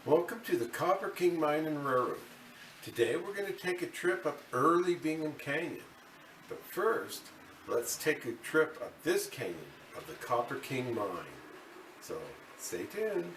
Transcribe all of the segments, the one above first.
Welcome to the Copper King Mine and Railroad. Today we're going to take a trip up early Bingham Canyon. But first, let's take a trip up this canyon of the Copper King Mine. So, stay tuned.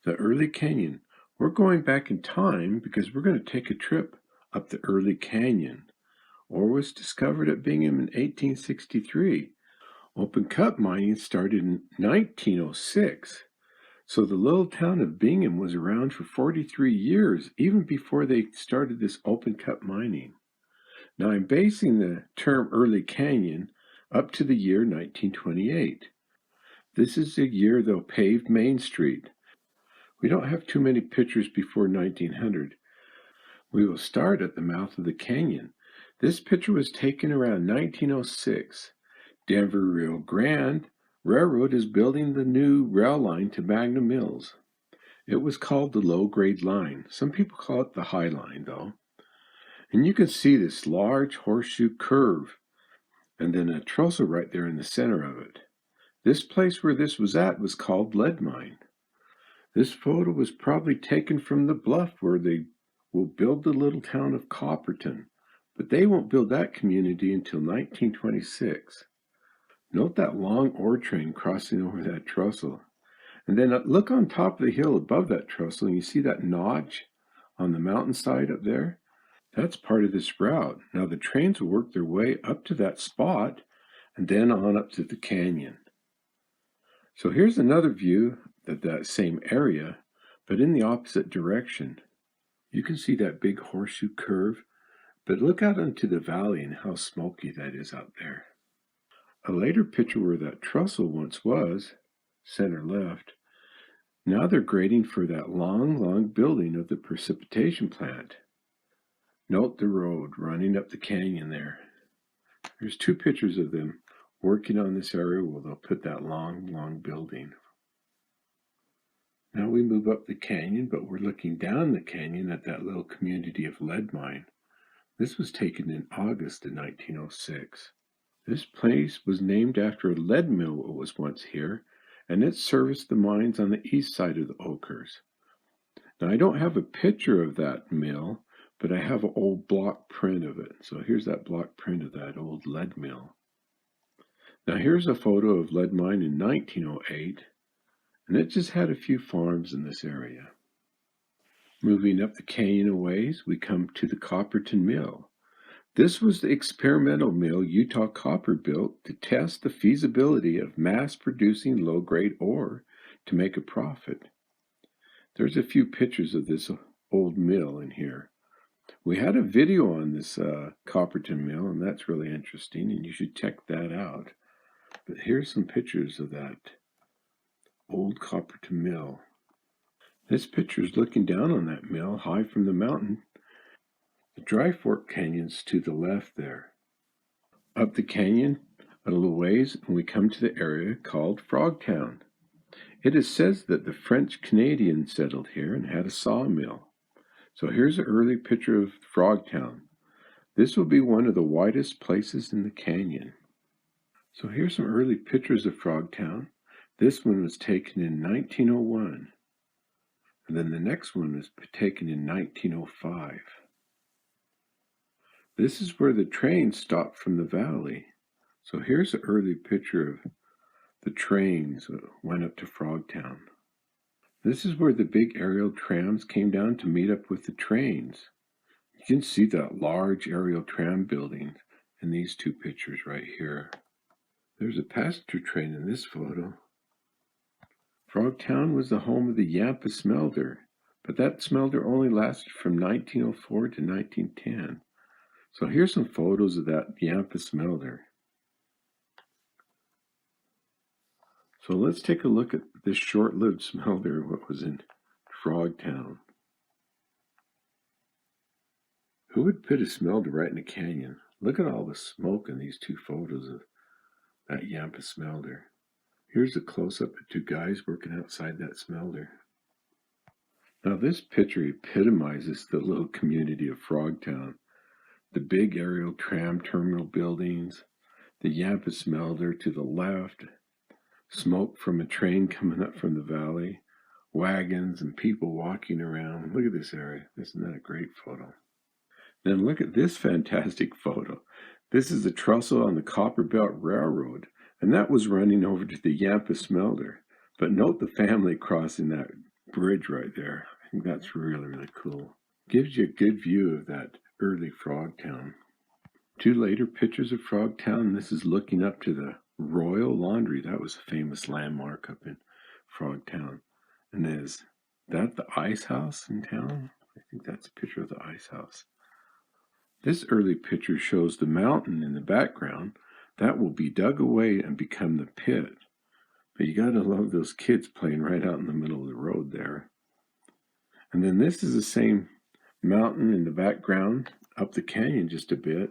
The early canyon. We're going back in time because we're going to take a trip up the early canyon. Ore was discovered at Bingham in 1863. Open cut mining started in 1906. So the little town of Bingham was around for 43 years, even before they started this open cut mining. Now I'm basing the term early canyon up to the year 1928. This is the year they'll pave Main Street. We don't have too many pictures before 1900. We will start at the mouth of the canyon. This picture was taken around 1906. Denver Rio Grande Railroad is building the new rail line to Magna Mills. It was called the low-grade line. Some people call it the high line, though. And you can see this large horseshoe curve, and then a trestle right there in the center of it. This place where this was at was called Lead Mine. This photo was probably taken from the bluff where they will build the little town of Copperton, but they won't build that community until 1926. Note that long ore train crossing over that trestle. And then look on top of the hill above that trestle, and you see that notch on the mountainside up there? That's part of this route. Now the trains will work their way up to that spot and then on up to the canyon. So here's another view of that same area, but in the opposite direction. You can see that big horseshoe curve, but look out into the valley and how smoky that is out there. A later picture where that trestle once was, center left, now they're grading for that long building of the precipitation plant. Note the road running up the canyon there. There's two pictures of them working on this area where they'll put that long building. Now we move up the canyon, but we're looking down the canyon at that little community of Lead Mine. This was taken in August of 1906. This place was named after a lead mill that was once here, and it serviced the mines on the east side of the Ochres. Now I don't have a picture of that mill, but I have an old block print of it. So here's that block print of that old lead mill. Now here's a photo of Lead Mine in 1908, and it just had a few farms in this area. Moving up the canyon a ways, we come to the Copperton Mill. This was the experimental mill Utah Copper built to test the feasibility of mass-producing low-grade ore to make a profit. There's a few pictures of this old mill in here. We had a video on this Copperton Mill, and that's really interesting, and you should check that out. But here's some pictures of that Old Copperton Mill. This picture is looking down on that mill high from the mountain. The Dry Fork Canyon's to the left there. Up the canyon a little ways, and we come to the area called Frogtown. It is said that the French Canadians settled here and had a sawmill. So here's an early picture of Frogtown. This will be one of the widest places in the canyon. So here's some early pictures of Frogtown. This one was taken in 1901. And then the next one was taken in 1905. This is where the train stopped from the valley. So here's an early picture of the trains that went up to Frogtown. This is where the big aerial trams came down to meet up with the trains. You can see that large aerial tram building in these two pictures right here. There's a passenger train in this photo. Frogtown was the home of the Yampa smelter, but that smelter only lasted from 1904 to 1910. So here's some photos of that Yampa smelter. So let's take a look at this short-lived smelter, what was in Frogtown. Who would put a smelter right in a canyon? Look at all the smoke in these two photos of that Yampa smelter. Here's a close-up of two guys working outside that smelter. Now this picture epitomizes the little community of Frogtown. The big aerial tram terminal buildings, the Yampa smelter to the left, smoke from a train coming up from the valley, wagons and people walking around. Look at this area. Isn't that a great photo? Then look at this fantastic photo. This is the trestle on the Copperbelt Railroad, and that was running over to the Yampa smelter. But note the family crossing that bridge right there. I think that's really, really cool. Gives you a good view of that early Frogtown. Two later pictures of Frogtown. This is looking up to the Royal Laundry. That was a famous landmark up in Frogtown. And is that the ice house in town? I think that's a picture of the ice house. This early picture shows the mountain in the background. That will be dug away and become the pit. But you gotta love those kids playing right out in the middle of the road there. And then this is the same mountain in the background, up the canyon just a bit.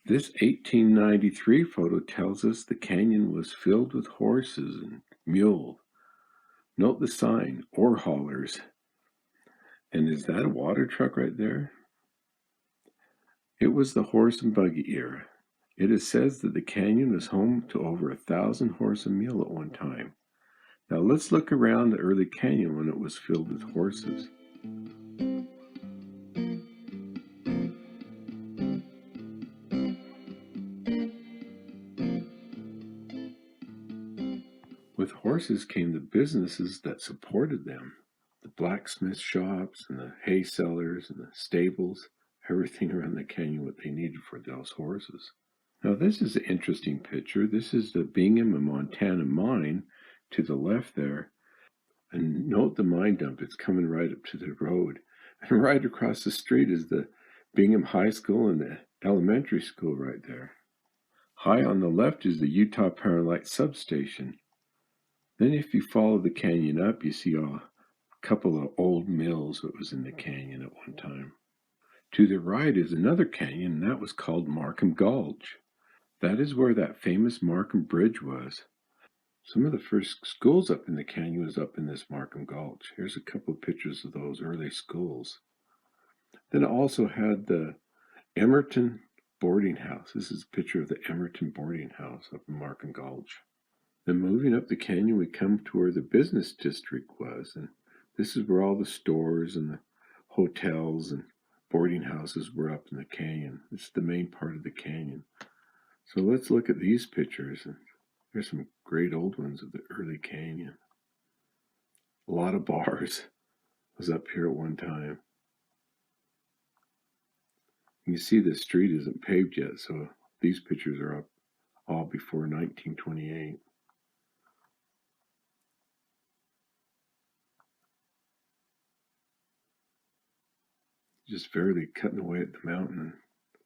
This 1893 photo tells us the canyon was filled with horses and mules. Note the sign, ore haulers. And is that a water truck right there? It was the horse and buggy era. It says that the canyon was home to over 1,000 horse and mule at one time. Now let's look around the early canyon when it was filled with horses. With horses came the businesses that supported them, the blacksmith shops and the hay sellers and the stables, everything around the canyon what they needed for those horses. Now this is an interesting picture. This is the Bingham and Montana mine to the left there. And note the mine dump, it's coming right up to the road. And right across the street is the Bingham High School and the elementary school right there. High on the left is the Utah Power and Light substation. Then if you follow the canyon up, you see a couple of old mills that was in the canyon at one time. To the right is another canyon, and that was called Markham Gulch. That is where that famous Markham Bridge was. Some of the first schools up in the canyon was up in this Markham Gulch. Here's a couple of pictures of those early schools. Then it also had the Emerton boarding house. This is a picture of the Emerton boarding house up in Markham Gulch. Then moving up the canyon, we come to where the business district was. And this is where all the stores and the hotels and boarding houses were up in the canyon. This is the main part of the canyon. So let's look at these pictures. And there's some great old ones of the early canyon. A lot of bars was up here at one time. You see the street isn't paved yet, so these pictures are up all before 1928. Just barely cutting away at the mountain in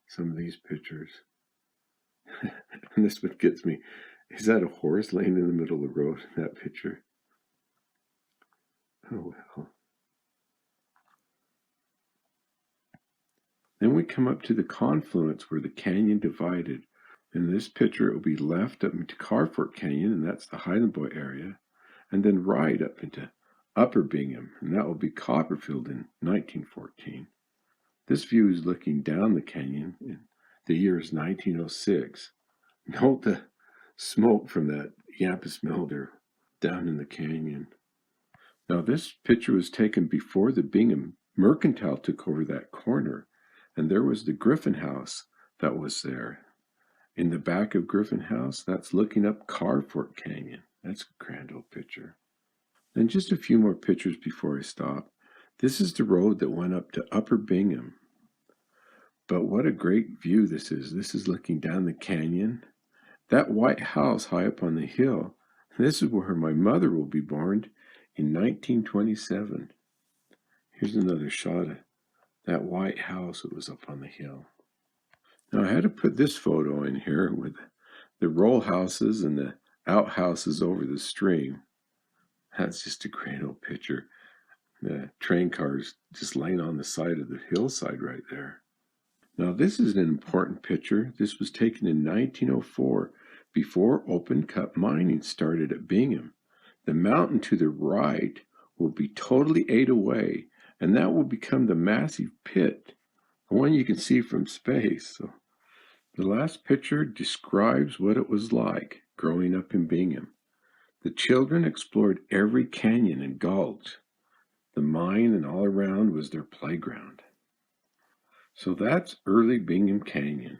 some of these pictures. And this one gets me. Is that a horse laying in the middle of the road in that picture? Oh well. Then we come up to the confluence where the canyon divided. In this picture, it will be left up into Carfort Canyon, and that's the Highland Boy area, and then right up into Upper Bingham, and that will be Copperfield in 1914. This view is looking down the canyon, and the year is 1906. Note the smoke from that Yampa smelter down in the canyon. Now, this picture was taken before the Bingham Mercantile took over that corner, and there was the Griffin House that was there. In the back of Griffin House, that's looking up Carfort Canyon. That's a grand old picture. And just a few more pictures before I stop. This is the road that went up to Upper Bingham. But what a great view this is. This is looking down the canyon. That white house high up on the hill, this is where my mother will be born in 1927. Here's another shot of that white house that was up on the hill. Now I had to put this photo in here with the row houses and the outhouses over the stream. That's just a great old picture. The train cars just laying on the side of the hillside right there. Now this is an important picture. This was taken in 1904 before open cut mining started at Bingham. The mountain to the right will be totally ate away, and that will become the massive pit, the one you can see from space. So the last picture describes what it was like growing up in Bingham. The children explored every canyon and gulch. The mine and all around was their playground. So that's early Bingham Canyon.